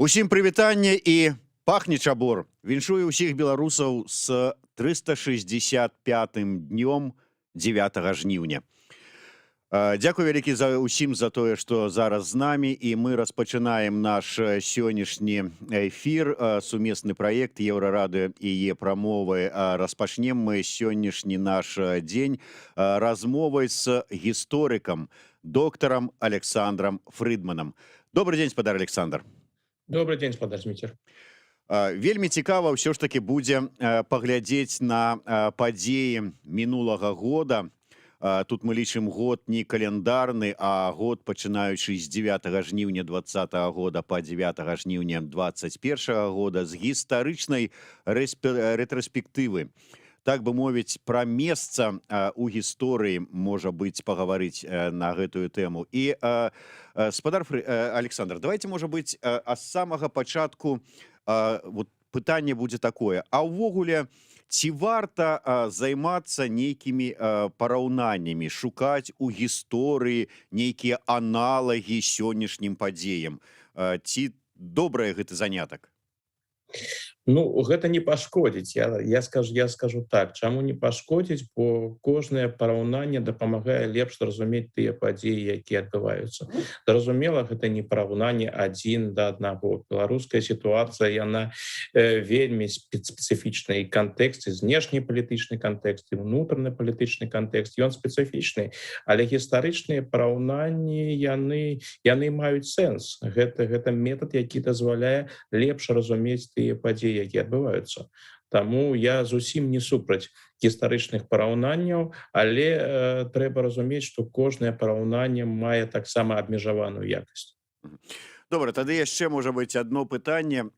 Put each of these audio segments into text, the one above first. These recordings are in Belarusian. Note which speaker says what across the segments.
Speaker 1: Усім прывітанне і пахне чабор. Віншую ўсіх беларусаў з 365 днём 9 жніўня. Дзякуй вялікі ўсім за тое, што зараз з намі, і мы распачынаем наш сённяшні эфір, сумесны праект Еўрарадыё і Е-прамовы. Распачнем мы сённяшні наш дзень размовай з гісторыкам, доктарам Александром Фрыдманам. Добрый дзень, спадар Александр.
Speaker 2: Добрый день, спадар Зміцер.
Speaker 1: Вельмі цікава ўсё ж таки будзе паглядзець на падзеі мінулага года. Тут мы лічым год не каляндарны, а год, пачынаючы з 9 жніўня 20 года па 9 жніўня 21 года, з гістарычнай рэтраспектывы. Так бы мовіць, пра месца у гісторыі, можа быць, пагаварыць на гэтую тэму. І, спадар Александр, давайте, можа быць, з самага пачатку пытанне будзе такое. А ўвогуле, ці варта займацца нейкімі параўнаннямі, шукаць у гісторыі нейкія аналагі сённяшнім падзеям? Ці добрае гэты занятак?
Speaker 2: Ну, гэта не пашкодзіць. Я скажу так, чаму не пашкодзіць, бо кожнае параўнанне дапамагае лепш зразумець тыя падзеі, якія адбываюцца. Зразумела, гэта не параўнанне адзін да аднаго. Беларуская сітуацыя, яна вельмі спецыфічная, і кантэкст, і знешнепалітычны кантэкст, і ўнутраны палітычны кантэкст, ён спецыфічны, але гістарычныя параўнанні, яны маюць сэнс. Гэта метад, які дазваляе лепш разумець тыя падзеі, якія адбываюцца. Таму я зусім не супраць гістарычных параўнанняў, але трэба разумець, што кожнае параўнанне мае таксама абмежаваную якасць.
Speaker 1: Добра, тады яшчэ можа быць адно пытанне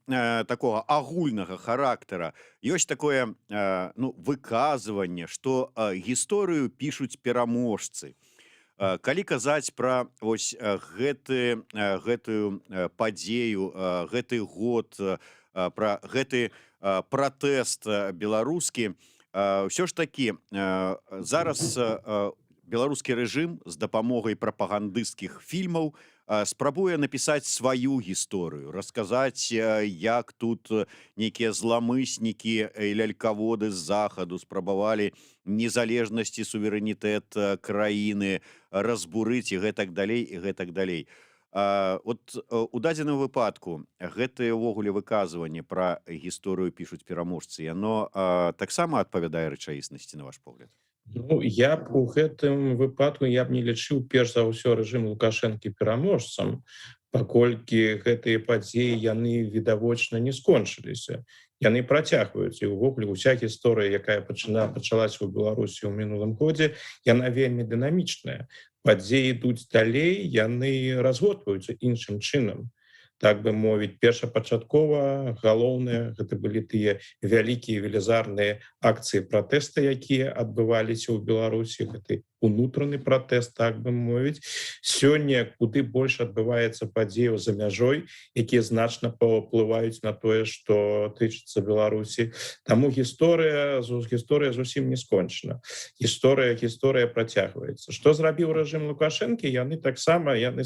Speaker 1: такога агульнага характара. Ёсць такое выказванне, што гісторыю пішуць пераможцы. Калі казаць пра гэтую падзею, гэты год, пра гэты пратэст беларускі, ўсё ж такі зараз беларускі рэжым з дапамогай прапагандысцкіх фільмаў спрабуе напісаць сваю гісторыю, расказаць, як тут нейкія зламыснікі і лялькаводы з захаду спрабавалі незалежнасць і суверэнітэт краіны разбурыць і гэтак далей, і гэтак далей. У дадзеным выпадку гэтае ўвогуле выказванне пра гісторыю пішуць пераможцы, яно таксама адпавядае рэчаіснасці, на ваш погляд?
Speaker 2: Ну, я б у гэтым выпадку я б не лічыў перш за ўсё рэжым Лукашэнкі пераможцам, паколькі гэтыя падзеі яны відавочна не скончыліся. Яны працягваюцца, і ўвогуле уся гісторыя, якая пачалася ў Беларусі ў мінулым годзе, яна вельмі дынамічная. Падзеі ідуць далей, яны разгортваюцца іншым чынам. Так бы мовіць, першапачаткова галоўнае гэта былі тыя вялікія велізарныя акцыі пратэста, якія адбываліся ў Беларусі, гэты унутраны пратэст, так бы мовіць. Сёння куды больш адбываецца падзеяў за мяжой, якія значна паўплываюць на тое, што тычыцца Беларусі. Таму гісторыя зусім не скончана. Гісторыя працягваецца. Што зрабіў рэжым Лукашэнкі? Яны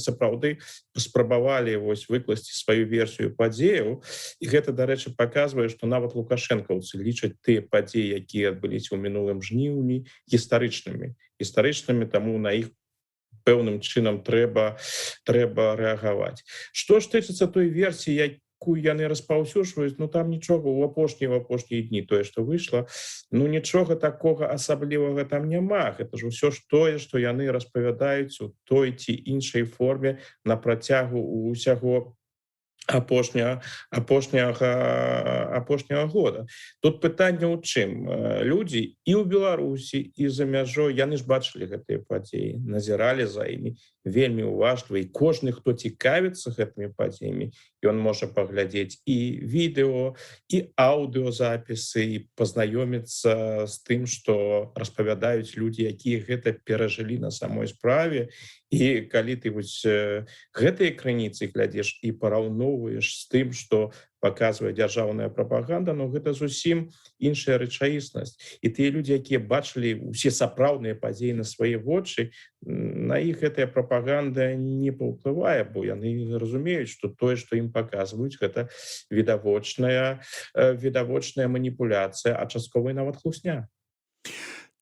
Speaker 2: сапраўды спрабавалі выкласці сваю версію падзеяў, і гэта, дарэчы, паказвае, што нават лукашэнкаўцы лічаць тыя падзеі, якія адбыліся ў мінулым жніўні, гістарычнымі, таму на іх пэўным чынам трэба рэагаваць. Што ж тычыцца той версіі, якую яны распаўсюджваюць, там нічога ў апошнія дні, тое, што выйшла, нічога такога асаблівага там няма. Гэта ж усё ж тое, што яны распавядаюць у той ці іншай форме на працягу ўсяго апошняга года. Тут пытанне ў чым? Людзі і ў Беларусі, і за мяжой, яны ж бачылі гэтыя падзеі, назіралі за імі вельмі уважліва, і кожны, хто цікавіцца гэтымі падзеямі, ён можа паглядзець і відэо, і аўдыёзапісы, і пазнаёміцца з тым, што распавядаюць людзі, якія гэта перажылі на самой справе. І калі ты гэтыя крыніцы глядзіш і параўноўваеш абмяркоўваеш з тым, што паказвае дзяржаўная прапаганда, но гэта зусім іншая рэчаіснасць. І тыя людзі, якія бачылі ўсе сапраўдныя падзеі на свае вочы, на іх гэтая прапаганда не паўплывае, бо яны разумеюць, што тое, што ім паказваюць, гэта відавочная маніпуляцыя, а часткова і нават хлусня.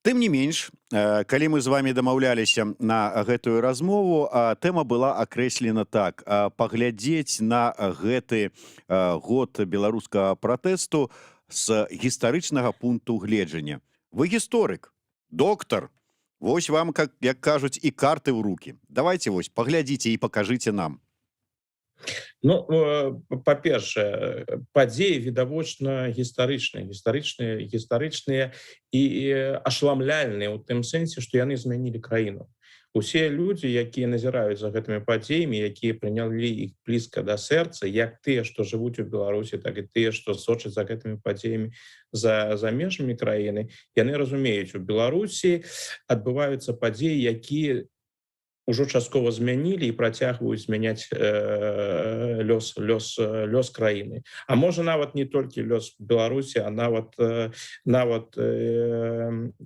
Speaker 1: Тым не менш, калі мы з вами дамаўляліся на гэтую размову, тэма была акрэслена так: паглядзець на гэты год беларускага пратэсту з гістарычнага пункту гледжання. Вы гісторык, доктар. Вось вам, як кажуць, і карты ў рукі. Давайте вось паглядзіце і пакажыце нам.
Speaker 2: Ну, па-першае, падзеі відавочна гістарычныя і ашламляльныя ў тым сэнсе, што яны змянілі краіну. Усе людзі, якія назіраюць за гэтымі падзеямі, якія прынялі іх блізка да сэрца, як тыя, што жывуць у Беларусі, так і тыя, што сочаць за гэтымі падзеямі за межамі краіны, яны разумеюць, у Беларусі адбываюцца падзеі, якія ўжо часткова змянілі і працягваюць змяняць лёс краіны. А можа нават не толькі лёс Беларусі, а нават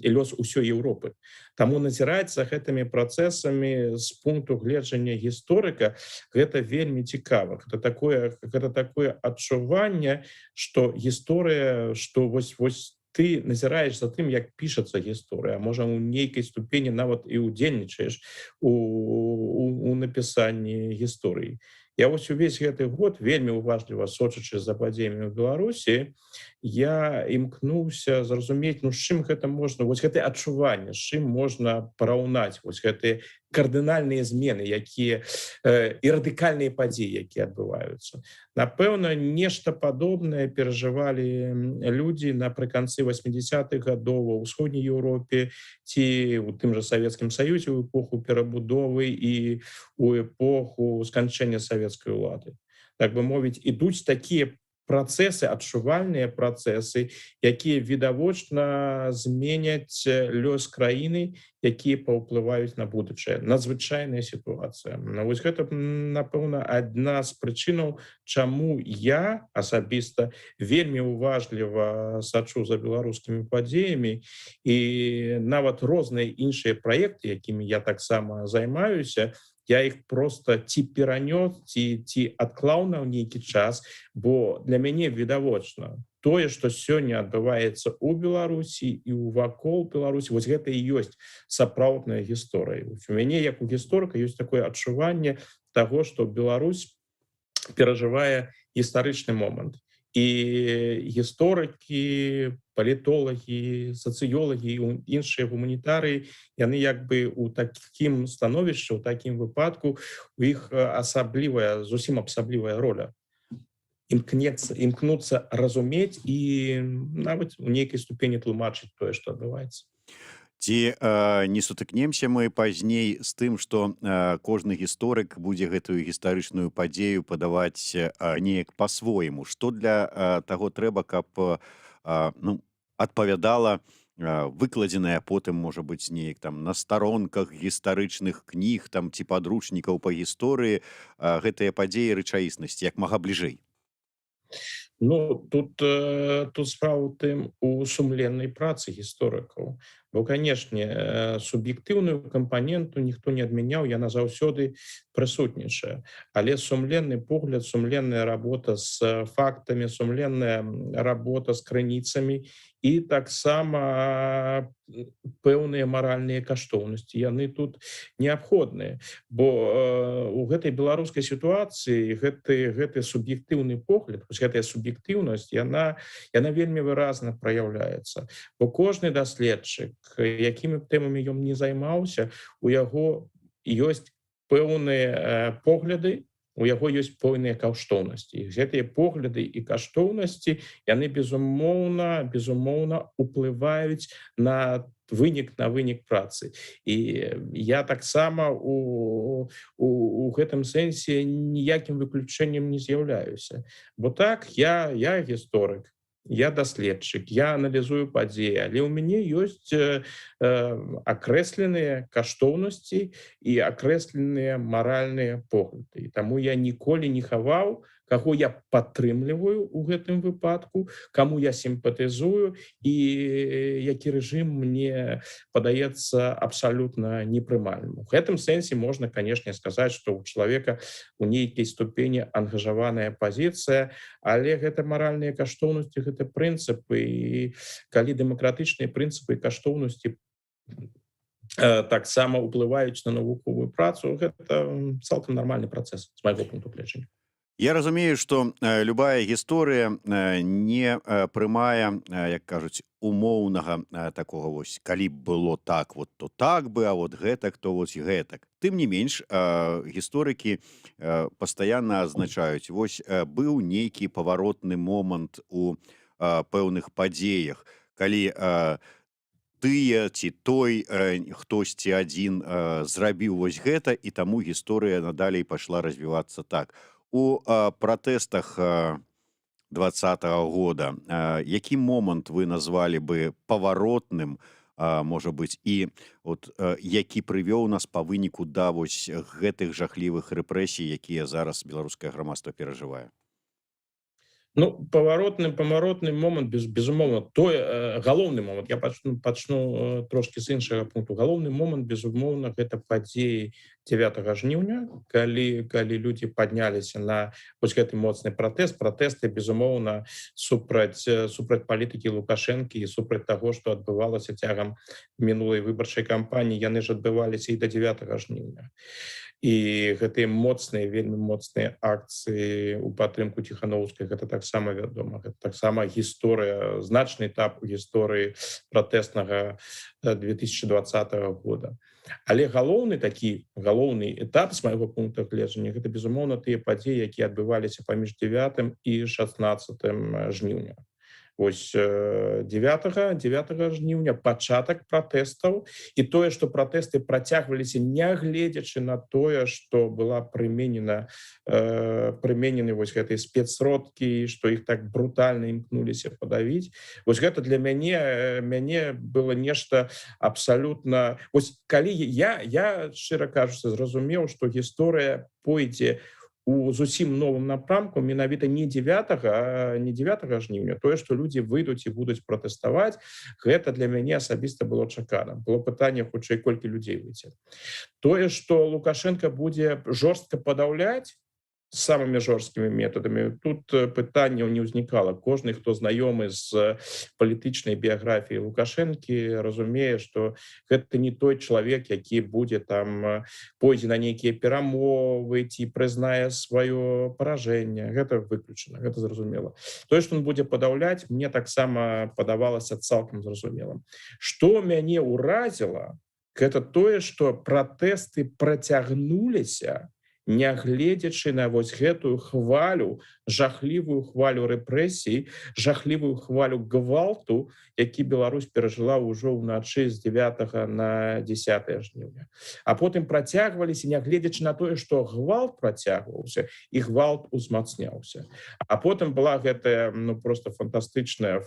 Speaker 2: і лёс усёй Еўропы. Таму назіраць за гэтымі працэсамі з пункту гледжання гісторыка гэта вельмі цікава. Гэта такое адчуванне, што гісторыя, што вось ты назіраеш за тым, як пішацца гісторыя, а можа, у нейкай ступені нават і ўдзельнічаеш у напісанні гісторыі. Я вось увесь гэты год, вельмі уважліва сочачы за падзеямі ў Беларусі, я імкнуўся зразумець, з чым гэта можна, вось гэтае адчуванне, з чым можна параўнаць вось гэтыя кардынальныя змены, якія і радыкальныя падзеі, якія адбываюцца. Напэўна, нешта падобнае перажывалі людзі напрыканцы 80-х гадоў ва ўсходняй Еўропе ці ў тым жа Савецкім Саюзе ў эпоху перабудовы і ў эпоху сканчэння савецкай улады. Так бы мовіць, ідуць такія працэсы, адчувальныя працэсы, якія відавочна зменяць лёс краіны, якія паўплываюць на будучае. Надзвычайная сітуацыя. Вось гэта, напэўна, адна з прычынаў, чаму я асабіста вельмі уважліва сачу за беларускімі падзеямі, і нават розныя іншыя праекты, якімі я таксама займаюся, я іх проста ці перанёс, ці адклаў на нейкі час, бо для мяне відавочна тое, што сёння адбываецца ў Беларусі і ўвакол Беларусі, вось гэта і ёсць сапраўдная гісторыя. У мяне, як у гісторыка, ёсць такое адчуванне таго, што Беларусь перажывае гістарычны момант. І гісторыкі, палітолагі, сацыёлагі і іншыя гуманітарыі, яны як бы ў такім становішчы, ў такім выпадку у іх зусім асаблівая роля. Імкнуцца разумець і нават у нейкай ступені тлумачыць тое, што адбываецца.
Speaker 1: Ці не сутыкнемся мы пазней з тым, што кожны гісторык будзе гэтую гістарычную падзею падаваць неяк па-свойму. Што для таго трэба, каб адпавядала выкладзеная потым, можа быць, неяк там на старонках гістарычных кніг там ці падручнікаў па гісторыі гэтыя падзеі рэчаіснасці як мага бліжэй?
Speaker 2: Ну, тут справа ў тым у сумленнай працы гісторыкаў. Бо, канешне, суб'ектыўную кампаненту ніхто не адмяняў, яна заўсёды прысутнічае. Але сумленны погляд, сумленная работа з фактамі, сумленная работа з крыніцамі і таксама пэўныя маральныя каштоўнасці. Яны тут неабходныя. Бо у гэтай беларускай сітуацыі гэты суб'ектыўны погляд, гэтая суб'ектыўнасць, яна вельмі выразна праяўляецца. Бо кожны даследчык, якімі тэмамі ён не займаўся, у яго ёсць пэўныя погляды, у яго ёсць пэўныя каштоўнасці. Гэтыя погляды і каштоўнасці, яны безумоўна уплываюць на вынік працы. І я таксама у гэтым сэнсе ніякім выключэннем не з'яўляюся. Бо так, я гісторык. я даследчык, я аналізую падзеі, але ў мяне ёсць акрэсленыя каштоўнасці і акрэсленыя маральныя погляды. І таму я ніколі не хаваў, каго я падтрымліваю ў гэтым выпадку, каму я сімпатызую і які рэжым мне падаецца абсалютна непрымальным. У гэтым сэнсе можна, канешне, сказаць, што ў чалавека у нейкай ступені ангажаваная пазіцыя, але гэта маральныя каштоўнасці, гэта прынцыпы, і калі дэмакратычныя прынцыпы і каштоўнасці таксама ўплываюць на навуковую працу, гэта цалкам нармальны працэс з майго пункту гледжання.
Speaker 1: Я разумею, што любая гісторыя не прымае, як кажуць, умоўнага такога вось, калі б было так, вот то так бы, а вот гэтак, то вось гэтак. Тым не менш, гісторыкі пастаянна азначаюць, вось быў нейкі паваротны момант у пэўных падзеях, калі тыя ці той хтосьці адзін зрабіў вось гэта, і таму гісторыя надалей пайшла развівацца так. У пратэстах 2020 года які момант вы назвалі бы паваротным, можа быць, і от які прывёў нас па выніку да вось гэтых жахлівых рэпрэсій, якія зараз беларускае грамадства перажывае?
Speaker 2: Ну, паваротны момант, безумоўна, галоўны момант, я пачну трошкі з іншага пункту. Галоўны момант, безумоўна, гэта падзеі 9 жніўня, калі людзі падняліся на вось гэты моцны пратэсты, безумоўна, супраць палітыкі Лукашэнкі і супраць таго, што адбывалася цягам мінулай выбарчай кампаніі, яны ж адбываліся і да 9 жніўня. І гэтыя моцныя, вельмі моцныя акцыі ў падтрымку Ціхановскай, гэта таксама вядома, гэта таксама гісторыя, значны этап у гісторыі пратэснага 2020 года. Але галоўны этап з майго пункта гледжання, гэта, безумоўна, тыя падзеі, якія адбываліся паміж 9 і 16 жніўня. Вось 9 жніўня пачатак пратэстаў, і тое, што пратэсты працягваліся, нягледзячы на тое, што была прыменены вось гэтыя спецсродкі, што іх так брутальна імкнуліся падавіць. Вось гэта для мяне было нешта абсалютна... Вось калі я шчыра кажучы, зразумеў, што гісторыя пойдзе у зусім новым напрамку, менавіта не 9 жніўня, тое, што людзі выйдуць і будуць пратэставаць, гэта для мяне асабіста было чакана. Было пытанне, хутчэй, колькі людзей выйдзе. Тое, што Лукашенко будзе жорстка падаўляць самымі жорсткімі метадамі, тут пытанняў не ўзнікала. Кожны, хто знаёмы з палітычнай біяграфіяй Лукашэнкі, разумее, што гэта не той чалавек, які будзе там пойдзе на нейкія перамовы ці прызнае сваё паражэнне. Гэта выключана, гэта зразумела. Тое, што ён будзе падаўляць, мне таксама падавалася цалкам зразумелым. Што мяне ўразіла, гэта тое, што пратэсты працягнуліся, нягледзячы на вось гэтую хвалю, жахлівую хвалю рэпрэсій, жахлівую хвалю гвалту, які Беларусь перажыла ўжо ўначы з 9 на 10 жніўня. А потым працягваліся, нягледзячы на тое, што гвалт працягваўся, і гвалт узмацняўся. А потым была гэтая проста фантастычная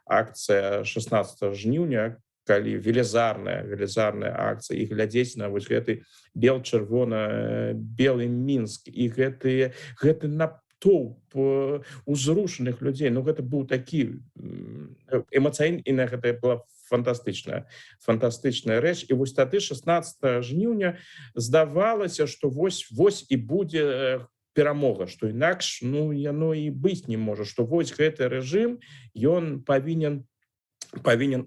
Speaker 2: акцыя 16 жніўня, калі велізарная акцыя, і глядзець на вось гэты бел-чырвона-белы Мінск, і гэты натоўп узрушаных людзей. Ну, гэта быў такі эмацыйны, і гэта была фантастычная рэч. І вось тады, 16 жніўня, здавалася, што вось і будзе перамога, што інакш яно і быць не можа, што вось гэты рэжым, ён павінен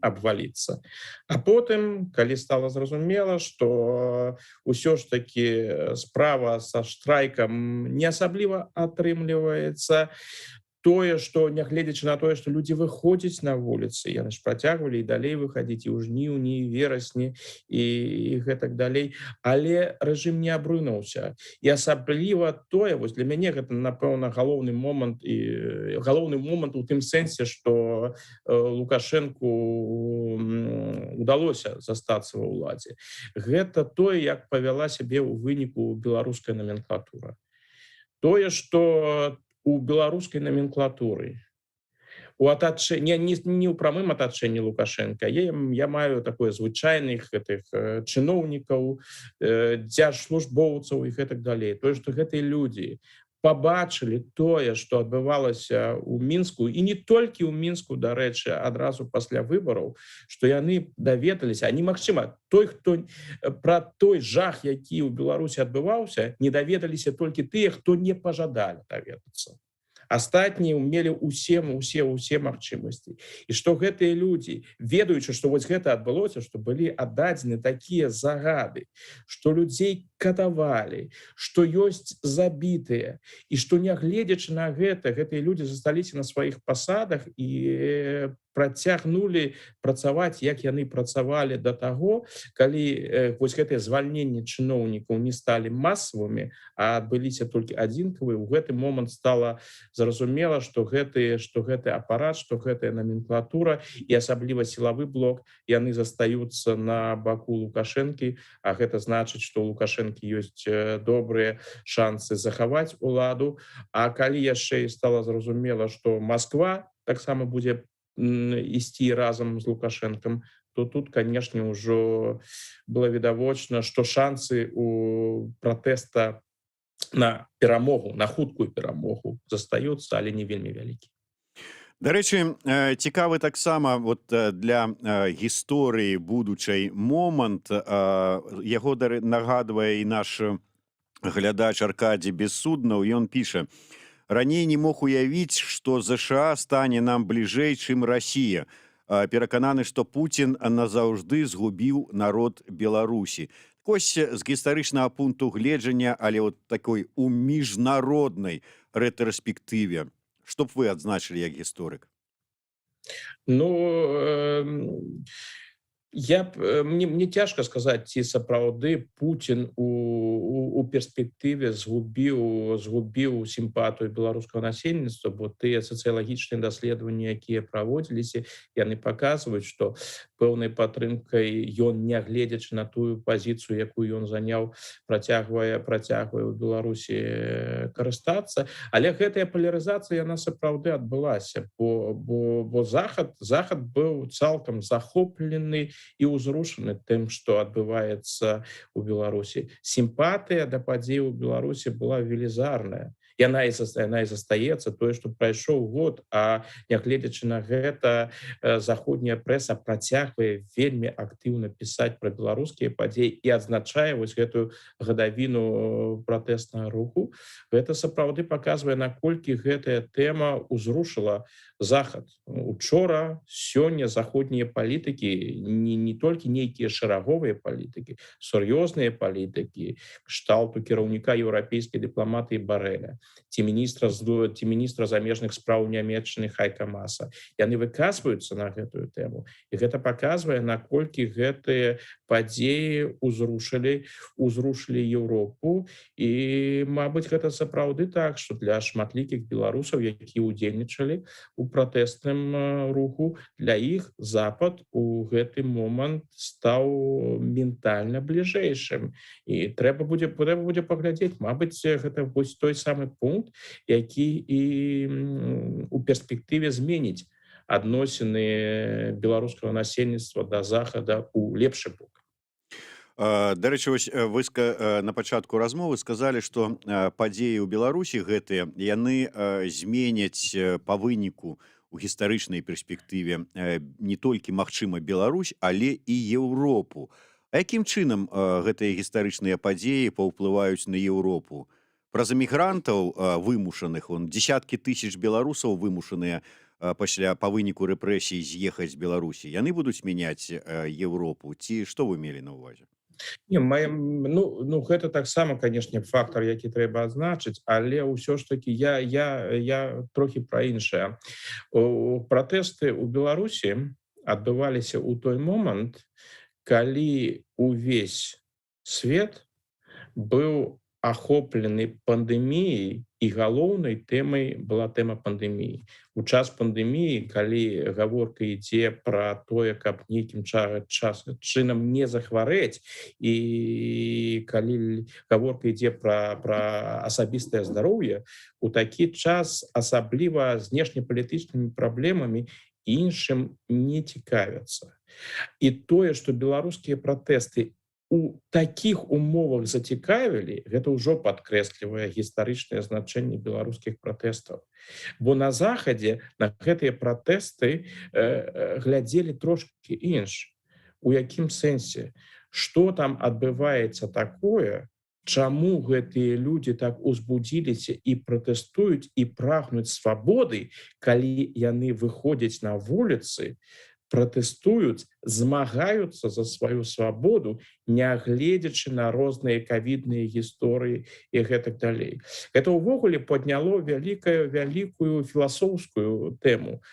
Speaker 2: абваліцца. А потым, калі стала зразумела, што ўсё ж такі справа са штрайкам не асабліва атрымліваецца, тое, што нягледзячы на тое, што людзі выходзяць на вуліцы, яны ж працягвалі і далей выхадзіць і ў жніўні, і верасні, і гэтак далей, але рэжым не абрынуўся. І асабліва тое, вось для мяне гэта, напэўна, галоўны момант у тым сэнсе, што Лукашэнку удалося застацца ва ўладзе. Гэта тое, як павяла сябе ў выніку беларуская номенклатура. Тое, што у беларускай номенклатуры у атачэнні не ў прамым атачэнні Лукашенко. Я маю такое звычайных гэтых чыноўнікаў, дзяржслужбоўцаў і гэтак далей. Тое, што гэтыя людзі пабачылі тое, што адбывалася ў Мінску, і не толькі ў Мінску, дарэчы, адразу пасля выбараў, што яны даведаліся, а немагчыма, хто пра той жах, які ў Беларусі адбываўся, не даведаліся толькі тыя, хто не пажадалі даведацца. Астатнія мелі усе магчымасці. І што гэтыя людзі, ведаючы, што вось гэта адбылося, што былі аддадзены такія загады, што людзей катавалі, што ёсць забітыя, і што, нягледзячы на гэта, гэтыя людзі засталіся на сваіх пасадах і працягнулі працаваць, як яны працавалі да таго, калі вось гэтыя звальненні чыноўнікаў не сталі масавымі, а адбыліся толькі адзінкавыя. У гэты момант стала зразумела, што гэты апарат, што гэтая номенклатура і асабліва сілавы блок, яны застаюцца на баку Лукашэнкі, а гэта значыць, што ў Лукашэнкі ёсць добрыя шансы захаваць уладу. А калі яшчэ і стала зразумела, што Масква таксама будзе ісці разам з Лукашэнкам, то тут, канешне, ўжо было відавочна, што шансы у пратэста на перамогу, на хуткую перамогу застаюцца, але не вельмі вялікі.
Speaker 1: Дарэчы, цікавы таксама для гісторыі будучай момант. Яго нагадвае і наш глядач Аркадзій Бессуднаў. Ён піша: «Раней не мог уявіць, што ЗША стане нам бліжэй, чым Расія. Перакананы, што Пуцін назаўжды згубіў народ Беларусі». Вось з гістарычнага пункту гледжання, але такой у міжнароднай рэтраспектыве, што б вы адзначылі як гісторык?
Speaker 2: Мне цяжка сказаць, ці сапраўды Пуцін у перспектыве згубіў сімпатыю беларускага насельніцтва, бо тыя сацыялагічныя даследаванні, якія праводзіліся, яны паказваюць, што пэўнай падтрымкай ён, нягледзячы на тую пазіцыю, якую ён заняў, працягвае ў Беларусі карыстацца. Але гэтая палярызацыя, яна сапраўды адбылася, бо Захад быў цалкам захоплены і ўзрушаны тым, што адбываецца ў Беларусі. Сімпатыя да падзей у Беларусі была велізарная. Яна і застаецца, тое, што прайшоў год, а нягледзячы на гэта, заходняя прэса працягвае вельмі актыўна пісаць пра беларускія падзеі і адзначае вось гэтую гадавіну пратэснага руху. Гэта сапраўды паказвае, наколькі гэтая тэма ўзрушыла Захад. Учора, сёння заходнія палітыкі, не толькі нейкія шэраговыя палітыкі, сур'ёзныя палітыкі, кшталту кіраўніка еўрапейскай дыпламатыі Барэля, ці міністра замежных спраў Нямецчыны Хайка Мааса. Яны выказваюцца на гэтую тэму. І гэта паказвае, наколькі гэтыя падзеі ўзрушылі Еўропу. І, мабыць, гэта сапраўды так, што для шматлікіх беларусаў, якія ўдзельнічалі у пратэсным руху, для іх Запад у гэты момант стаў ментальна бліжэйшым. І трэба будзе паглядзець, мабыць, гэта вось той самы пункт, які і у перспектыве зменіць адносіны беларускага насельніцтва да Захада ў лепшы бок.
Speaker 1: Дарэчы, вы на пачатку размовы сказалі, што падзеі ў Беларусі гэтыя, яны зменяць па выніку у гістарычнай перспектыве не толькі, магчыма, Беларусь, але і Еўропу. А якім чынам гэтыя гістарычныя падзеі паўплываюць на Еўропу? Праз эмігрантаў вымушаных, дзесяткі тысяч беларусаў вымушаныя па выніку рэпрэсій з'ехаць з Беларусі. Яны будуць мяняць Еўропу? Ці што вы мелі на ўвазе?
Speaker 2: Гэта таксама, канешне, фактар, які трэба адзначыць, але ўсё ж такі я трохі пра іншае. Пратэсты ў Беларусі адбываліся ў той момант, калі увесь свет быў ахоплены пандэміяй і галоўнай тэмай была тэма пандэміі. У час пандэміі, калі гаворка ідзе пра тое, каб нейкім чынам не захварэць, і калі гаворка ідзе пра асабістае здароўе, у такі час асабліва знешнепалітычнымі праблемамі іншым не цікавяцца. І тое, што беларускія пратэсты у такіх умовах зацікавілі, гэта ўжо падкрэслівае гістарычнае значэнне беларускіх пратэстаў. Бо на захадзе на гэтыя пратэсты глядзелі трошкі інш. У якім сэнсе? Што там адбываецца такое, чаму гэтыя людзі так узбудзіліся і пратэстуюць і прагнуць свабоды, калі яны выходзяць на вуліцы, пратэстуюць, змагаюцца за сваю свабоду, нягледзячы на розныя ковідныя гісторыі і гэтак далей. Гэта ўвогуле падняло вялікую філасофскую тэму.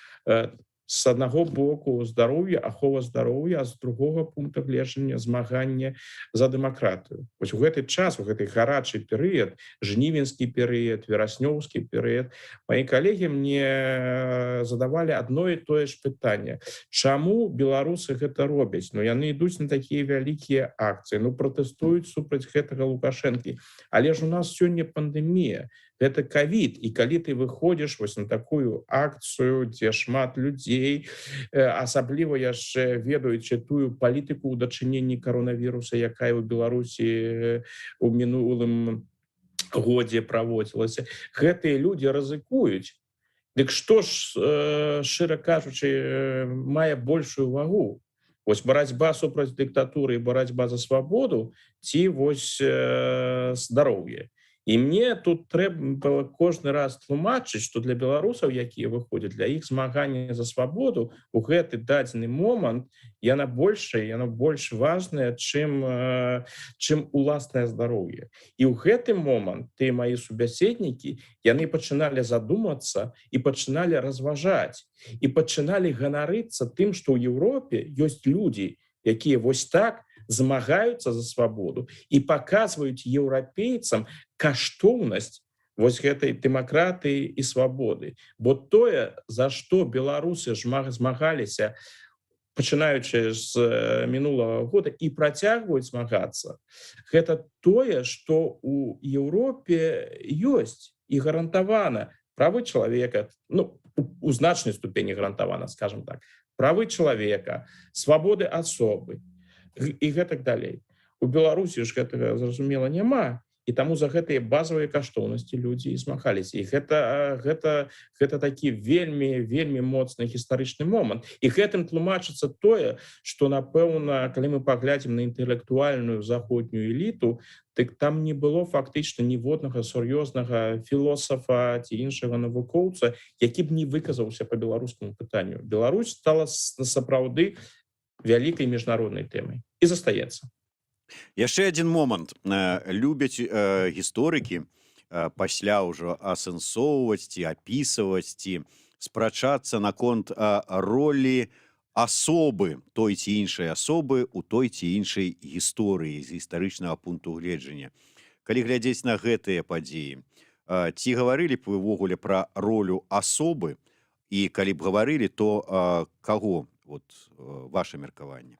Speaker 2: З аднаго боку здароўя, ахова здароўя, а з другога пункта гледжання змагання за дэмакратыю. Вось у гэты час, у гэты гарачы перыяд, жнівеньскі перыяд, вераснёўскі перыяд, мои калегі мне задавалі адно і тое ж пытанне: чаму беларусы гэта робяць? Яны ідуць на такія вялікія акцыі, пратэстуюць супраць гэтага Лукашэнкі. Але ж у нас сёння пандэмія, гэта ковід, і калі ты выходзіш вось на такую акцыю, дзе шмат людзей, асабліва яшчэ ведаючы тую палітыку ў дачыненні каронавіруса, якая ў Беларусі у мінулым годзе праводзілася, гэтыя людзі рызыкуюць. Дык што ж, шчыра кажучы, мае большую вагу? Вось барацьба супраць дыктатуры і барацьба за свабоду ці вось здароўе? І мне тут трэба кожны раз тлумачыць, што для беларусаў, якія выходзяць, для іх змагання за свабоду у гэты дадзены момант яно больш важнае, чым уласнае здароўе. І ў гэты момант тыя мае субяседнікі, яны пачыналі задумацца і пачыналі разважаць, і пачыналі ганарыцца тым, што ў Еўропе ёсць людзі, якія вось так змагаюцца за свабоду і паказваюць еўрапейцам каштоўнасць вось гэтай дэмакратыі і свабоды. Бо тое, за што беларусы змагаліся, пачынаючы з мінулага года і працягваюць змагацца, гэта тое, што ў Еўропе ёсць і гарантавана правы чалавека, у значнай ступені гарантавана, скажем так, правы чалавека, свабоды асобы і гэтак далей. У Беларусі ж гэтага, зразумела, няма, і таму за гэтыя базавыя каштоўнасці людзі і змагаліся. І гэта такі вельмі моцны гістарычны момант. І гэтым тлумачыцца тое, што, напэўна, калі мы паглядзім на інтэлектуальную заходнюю эліту, дык там не было фактычна ніводнага сур'ёзнага філосафа ці іншага навукоўца, які б не выказаўся па беларускаму пытанню. Беларусь стала сапраўды вялікай міжнароднай тэмай і застаецца.
Speaker 1: Яшчэ адзін момант. Любяць гісторыкі пасля ўжо асэнсоўваць ці апісваць ці спрачацца наконт ролі асобы, той ці іншай асобы у той ці іншай гісторыі з гістарычнага пункту гледжання. Калі глядзець на гэтыя падзеі, ці гаварылі б вы ўвогуле пра ролю асобы, і калі б гаварылі, то каго? Ваше меркаванне.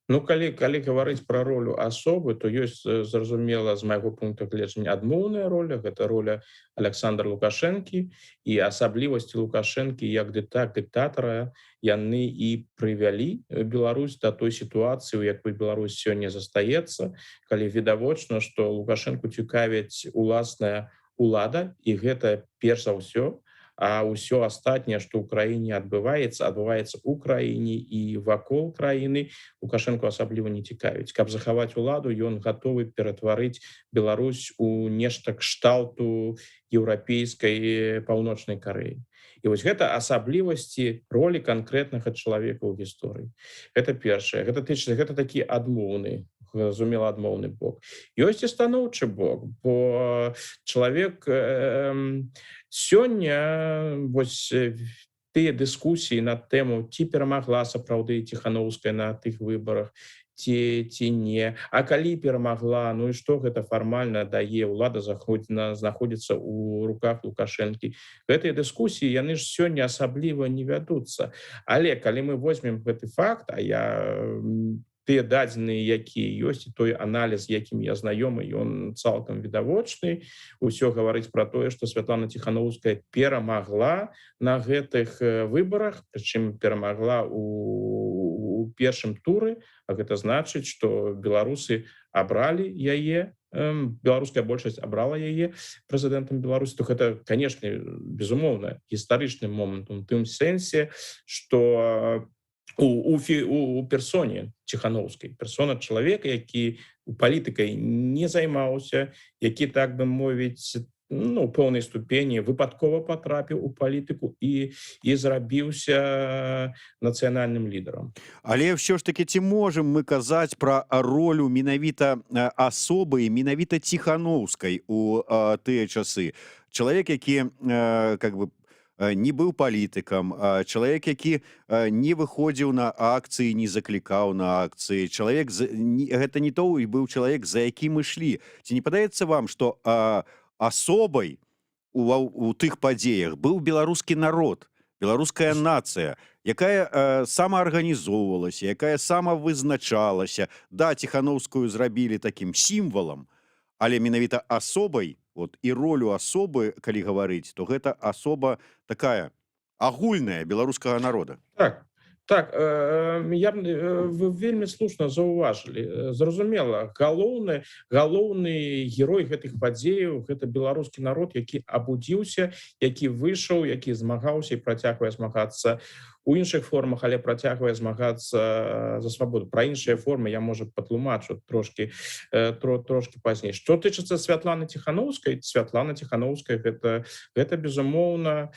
Speaker 2: Калі гаварыць пра ролю асобы, то ёсць, зразумела, з майго пункту гледжання адмоўная роля, гэта роля Александра Лукашэнкі, і асаблівасці Лукашэнкі як дыктатара яны і прывялі Беларусь да той сітуацыі, у якой Беларусь сёння застаецца, калі відавочна, што Лукашэнку цікавіць уласная улада, і гэта перш за ўсё, а ўсё астатняе, што ў краіне адбываецца ў краіне і вакол краіны, Лукашэнку асабліва не цікавіць. Каб захаваць уладу, ён гатовы ператварыць Беларусь у нешта кшталту еўрапейскай паўночнай Карэі. І вось гэта асаблівасці ролі канкрэтнага чалавека ў гісторыі. Гэта першае. Гэта такі адмоўны, зразумела, адмоўны бок. Ёсць і станоўчы бок, бо чалавек сёння вось тыя дыскусіі на тэму, ці перамагла сапраўды Ціханаўская на тых выбарах, ці не, а калі перамагла, ну і што гэта фармальна дае, ўлада знаходзіцца ў руках Лукашэнкі. Гэтыя дыскусіі яны ж сёння асабліва не вядуцца. Але калі мы возьмем гэты факт, а тыя дадзеныя, якія ёсць, і той аналіз, якім я знаёмы, ён цалкам відавочны. Усё гаворыць пра тое, што Святлана Ціханаўская перамагла на гэтых выбарах, прычым перамагла у першым туры, а гэта значыць, што беларусы абралі яе, беларуская большасць абрала яе прэзідэнтам Беларусі. То гэта, канешне, безумоўна, гістарычным момантам, у тым сэнсе, што у персоне Ціханаўскай, персона чалавека, які палітыкай не займаўся, які, так бы мовіць, у пэўнай ступені выпадкова патрапіў у палітыку і зрабіўся нацыянальным лідарам.
Speaker 1: Але ўсё ж таки ці можам мы казаць пра ролю менавіта асобы, менавіта Ціханаўскай у тыя часы? Чалавек, які как бы не быў палітыкам, чалавек, які не выходзіў на акцыі, не заклікаў на акцыі, чалавек, гэта не той быў чалавек, за якім мы ішлі. Ці не падаецца вам, што асобай у тых падзеях быў беларускі народ, беларуская нацыя, якая самаарганізоўвалася, якая самавызначалася? Да, Ціханаўскую зрабілі такім сімвалам, але менавіта асобай, і ролю асобы, калі гаварыць, то гэта асоба такая агульная беларускага народа.
Speaker 2: Так, вы вельмі слушна заўважылі. Зразумела, галоўны герой гэтых падзеяў — гэта беларускі народ, які абудзіўся, які выйшаў, які змагаўся і працягвае змагацца у іншых формах, але працягвае змагацца за свабоду. Пра іншыя формы я, можа, патлумачу трошкі пазней. Што тычыцца Святланы Ціханаўскай, Святлана Ціханаўская гэта безумоўна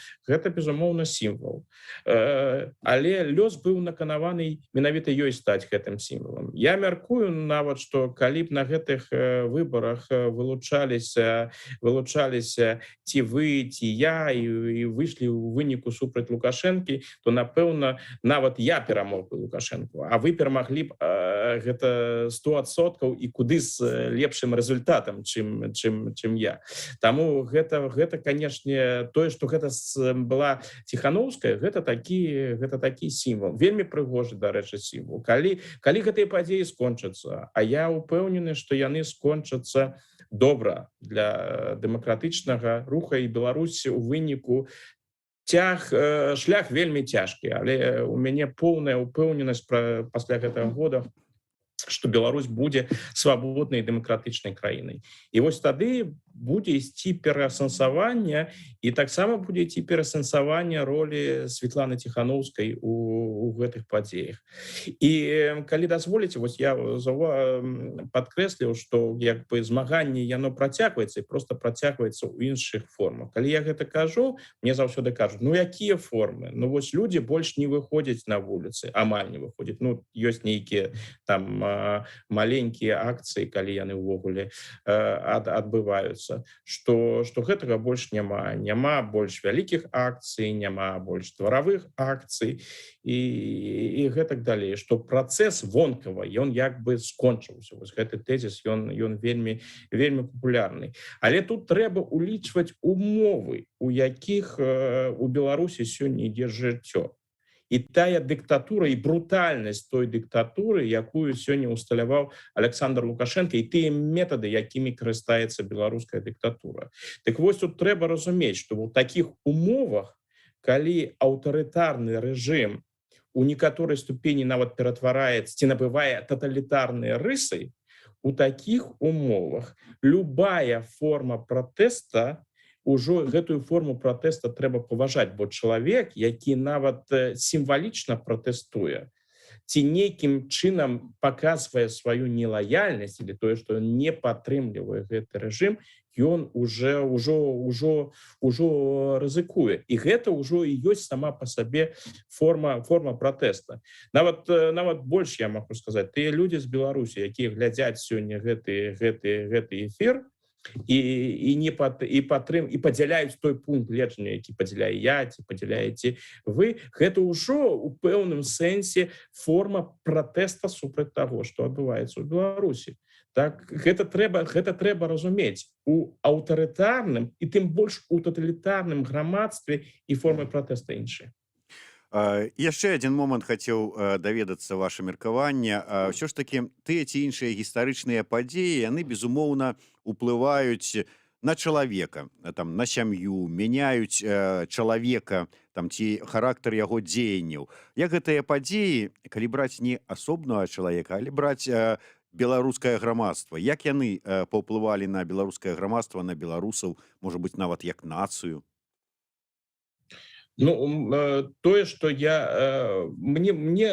Speaker 2: сімвал. Але лёс быў наканаваны менавіта ёй стаць гэтым сімвалам. Я мяркую нават, што калі б на гэтых выбарах вылучаліся ці вы, ці я, і выйшлі ў выніку супраць Лукашэнкі, то, напэўна, нават я перамог бы Лукашэнку, а вы перамаглі б гэта 100% і куды з лепшым рэзультатам, чым я. Таму гэта, канешне, тое, што гэта была Ціханаўская, гэта такі сімвал. Вельмі прыгожы, дарэчы, сімвал. Калі гэтыя падзеі скончацца, а я ўпэўнены, што яны скончацца добра для дэмакратычнага руха і Беларусі, у выніку шлях вельмі цяжкі, але у мяне поўная ўпэўненасць пасля гэтага года, што Беларусь будзе свабоднай дэмакратычнай краінай. І вось тады будзе ісці пераасэнсаванне, і таксама будзе ісці пераасэнсаванне ролі Святланы Ціханаўскай у гэтых падзеях. І калі дазволіце, вось я падкрэсліў, што як бы змаганне яно працягваецца, і проста працягваецца ў іншых формах. Калі я гэта кажу, мне заўсёды кажуць: ну якія формы? Ну вось людзі больш не выходзяць на вуліцы, амаль не выходзяць. Ну ёсць нейкія там маленькія акцыі, калі яны ўвогуле адбываюцца, што гэтага больш няма больш вялікіх акцый, няма больш дваравых акцый і гэтак далей, што працэс вонкава ён як бы скончыўся. Вось гэты тэзіс ён вельмі папулярны. Але тут трэба ўлічваць умовы, у якіх у Беларусі сёння ідзе жыццё. І тая дыктатура і брутальнасць той дыктатуры, якую сёння усталяваў Александр Лукашенко, і тыя метады, якімі карыстаецца беларуская дыктатура. Так вось тут трэба разумець, што ў такіх умовах, калі аўтарытарны рэжым у некаторай ступені нават ператвараецца ці набывае таталітарныя рысы, у такіх умовах любая форма пратэста, ужо гэтую форму пратэста трэба паважаць, бо чалавек, які нават сімвалічна пратэстуе, ці нейкім чынам паказвае сваю нелаяльнасць или тое, што ён не падтрымлівае гэты рэжым, ён ужо рызыкуе. І гэта ўжо і ёсць сама па сабе форма пратэста. Нават больш я магу сказаць, тыя людзі з Беларусі, якія глядзяць сёння гэты эфір, і не і падзяляюць той пункт гледжання, які падзяляю я, ці падзяляеце вы. Гэта ўжо у пэўным сэнсе форма пратэста супраць таго, што адбываецца ў Беларусі. Так гэта трэба разумець у аўтарытарным і тым больш у таталітарным грамадстве, і формы пратэста іншыя.
Speaker 1: Яшчэ адзін момант хацеў даведацца ваша меркаванне. Ўсё ж такі тыя ці іншыя гістарычныя падзеі, яны безумоўна уплываюць на чалавека, там, на сям'ю, мяняюць чалавека там, ці характар яго дзеянняў. Як гэтыя падзеі, калі браць не асобнага чалавека, але браць беларускае грамадства, як яны паўплывалі на беларускае грамадства, на беларусаў, можа быць, нават як нацыю?
Speaker 2: Ну, тое, што мне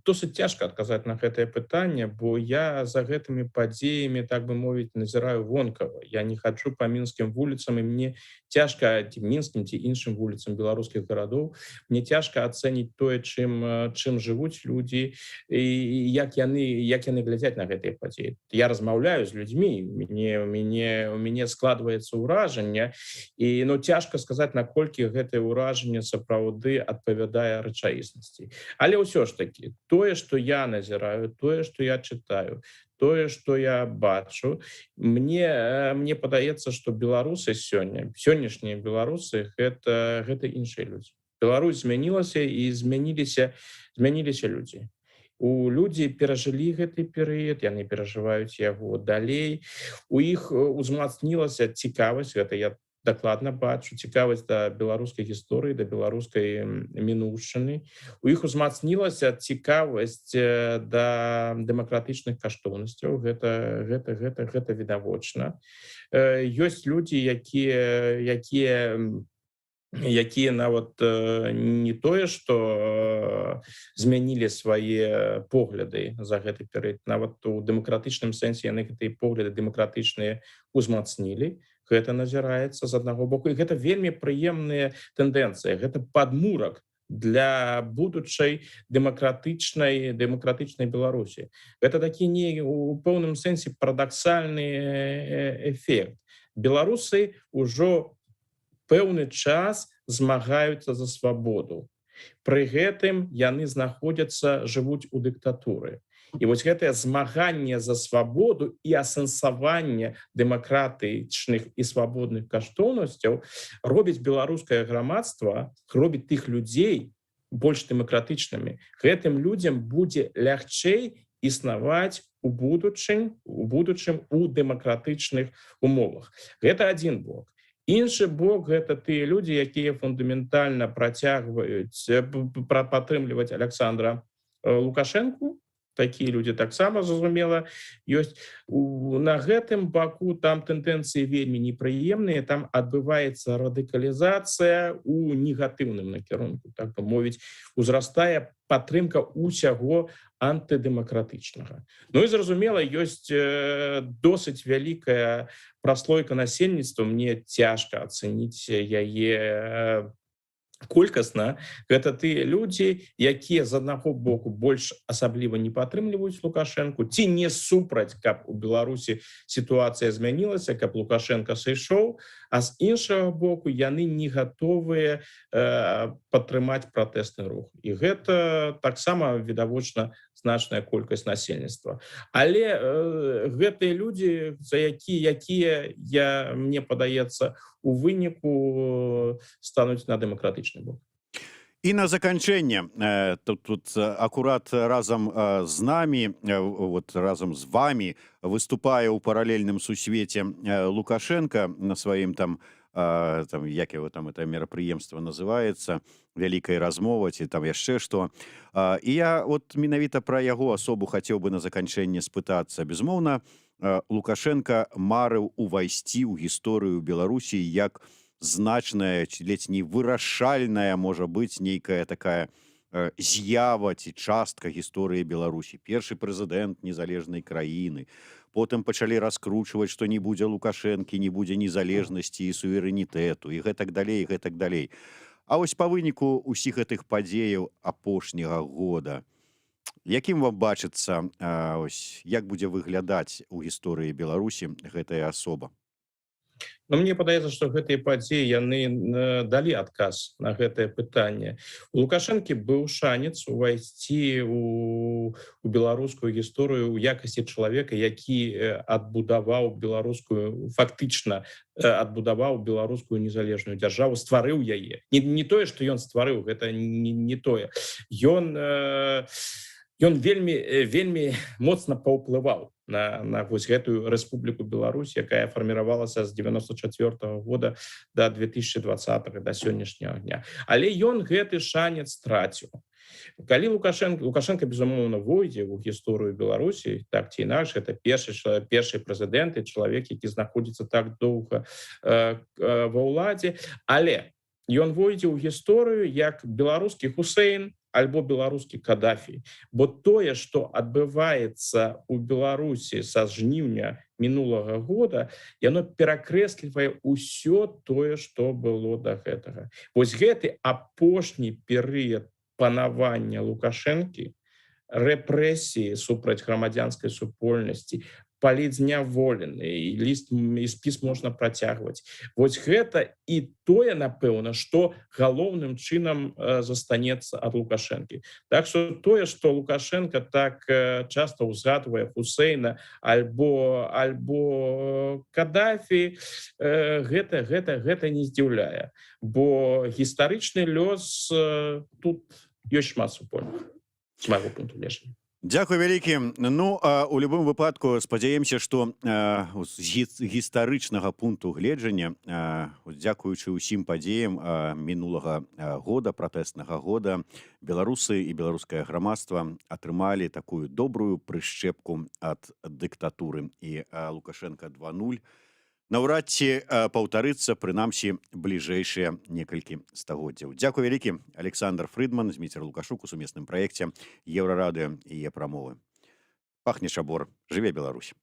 Speaker 2: досыць цяжка адказаць на гэтае пытанне, бо я за гэтымі падзеямі, так бы мовіць, назіраю вонкава. Я не хаджу па мінскім вуліцам, і мне цяжка, ці мінскім, ці іншым вуліцам беларускіх гарадоў, мне цяжка ацэніць тое, чым жывуць людзі, і як яны глядзяць на гэтыя падзеі. Я размаўляю з людзьмі, у мяне складваецца ўражанне, і цяжка сказаць, наколькі гэтае ўражанне сапраўды адпавядае рэчаіснасці. Але ўсё ж такі, тое, што я назіраю, тое, што я чытаю, тое, што я бачу, мне падаецца, што беларусы сённяшнія беларусы гэта іншыя людзі. Беларусь змянілася, і змяніліся людзі. Людзі перажылі гэты перыяд, яны перажываюць яго далей. У іх узмацнілася цікавасць, гэта я дакладна бачу, цікавасць да беларускай гісторыі, да беларускай мінуўшчыны. У іх узмацнілася цікавасць да дэмакратычных каштоўнасцяў. Гэта відавочна. Ёсць людзі, якія нават не тое, што змянілі свае погляды за гэты перыяд, нават у дэмакратычным сэнсе яны гэтыя погляды дэмакратычныя узмацнілі. Гэта назіраецца з аднаго боку, і гэта вельмі прыемная тэндэнцыя. Гэта падмурак для будучай дэмакратычнай Беларусі. Гэта такі у пэўным сэнсе парадаксальны эфект. Беларусы ўжо пэўны час змагаюцца за свабоду. Пры гэтым яны жывуць у дыктатуры. І вось гэтае змаганне за свабоду і асэнсаванне дэмакратычных і свабодных каштоўнасцяў робіць беларускае грамадства, робіць тых людзей больш дэмакратычнымі. Гэтым людзям будзе лягчэй існаваць у будучым у дэмакратычных умовах. Гэта адзін бок. Іншы бок гэта тыя людзі, якія фундаментальна падтрымліваць Александра Лукашэнку. Такія людзі таксама, зразумела, ёсць. На гэтым баку там тэндэнцыі вельмі непрыемныя, там адбываецца радыкалізацыя у негатыўным накірунку, так бы мовіць, узрастае падтрымка ўсяго антыдэмакратычнага. І, зразумела, ёсць досыць вялікая праслойка насельніцтва, мне цяжка ацэніць яе колькасна. Гэта тыя людзі, якія з аднаго боку больш асабліва не падтрымліваюць Лукашэнку, ці не супраць, каб у Беларусі сітуацыя змянілася, каб Лукашенко сышоў, а з іншага боку яны не гатовыя падтрымаць пратэсны рух. І гэта таксама відавочна значная колькасць насельніцтва. Але гэтыя людзі, якія, мне падаецца, у выніку стануць на дэмакратычны бок.
Speaker 1: І на заканчэнне, тут акурат разам з намі, разам з вамі выступае ў паралельным сусвеце Лукашенко на сваім як его там это мерапрыемства называецца, вялікая размова, ці там яшчэ што. І я менавіта пра яго асобу хацеў бы на заканчэнне спытацца. Безумоўна, Лукашенко марыў увайсці ў гісторыю Беларусі як значная, ці ледзь не вырашальная, можа быць, нейкая такая з'ява ці частка гісторыі Беларусі. Першы прэзідэнт незалежнай краіны. Потым пачалі раскручваць, што не будзе Лукашэнкі, не будзе незалежнасці і суверэнітэту, і гэтак далей, і гэтак далей. А вось па выніку ўсіх гэтых падзеяў апошняга года, якім вам бачыцца, як будзе выглядаць у гісторыі Беларусі гэтая асоба?
Speaker 2: Но мне падаецца, што гэтыя падзеі яны далі адказ на гэтае пытанне. У Лукашэнкі быў шанец увайсці у беларускую гісторыю ў якасці чалавека, які адбудаваў беларускую, фактычна адбудаваў беларускую незалежную дзяржаву, стварыў яе. Не тое, што ён стварыў, гэта не тое. Ён вельмі моцна паўплываў на вось гэтую Рэспубліку Беларусь, якая фарміравалася з 94 года до 2020 да сённяшняга дня. Але ён гэты шанец страціў. Калі Лукашенко безумоўна войдзе ў гісторыю Беларусі, так ці інакш, гэта першы прэзідэнт і чалавек, які знаходзіцца так доўга ва ўладзе, але ён войдзе ў гісторыю як беларускі Хусейн альбо беларускі Кадафі. Бо тое, што адбываецца ў Беларусі са жніўня мінулага года, яно перакрэслівае ўсё тое, што было да гэтага. Вось гэты апошні перыяд панавання Лукашэнкі, рэпрэсіі супраць грамадзянскай супольнасці, палітзняволены, і спіс можна працягваць. Вось гэта і тое, напэўна, што галоўным чынам застанецца ад Лукашэнкі. Так што тое, што Лукашенко так часта ўзгадвае Хусейна альбо Кадафі, гэта не здзіўляе. Бо гістарычны лёс тут ёсць шмат супольных, з майго пункту гледжання.
Speaker 1: Дзякуй вялікі. Ну, у любым выпадку спадзяемся, што з гістарычнага пункту гледжання, дзякуючы ўсім падзеям мінулага года, пратэснага года, беларусы і беларускае грамадства атрымалі такую добрую прышчэпку ад дыктатуры. І Лукашенко 2.0 наўрад ці паўтарыцца, прынамсі, бліжэйшыя некалькі стагоддзяў. Дзякуй вялікі. Александр Фрыдман, Зміцер Лукашук у сумесным праекце Еўрарадыё і Е-прамовы. Пахне чабор. Жыве Беларусь.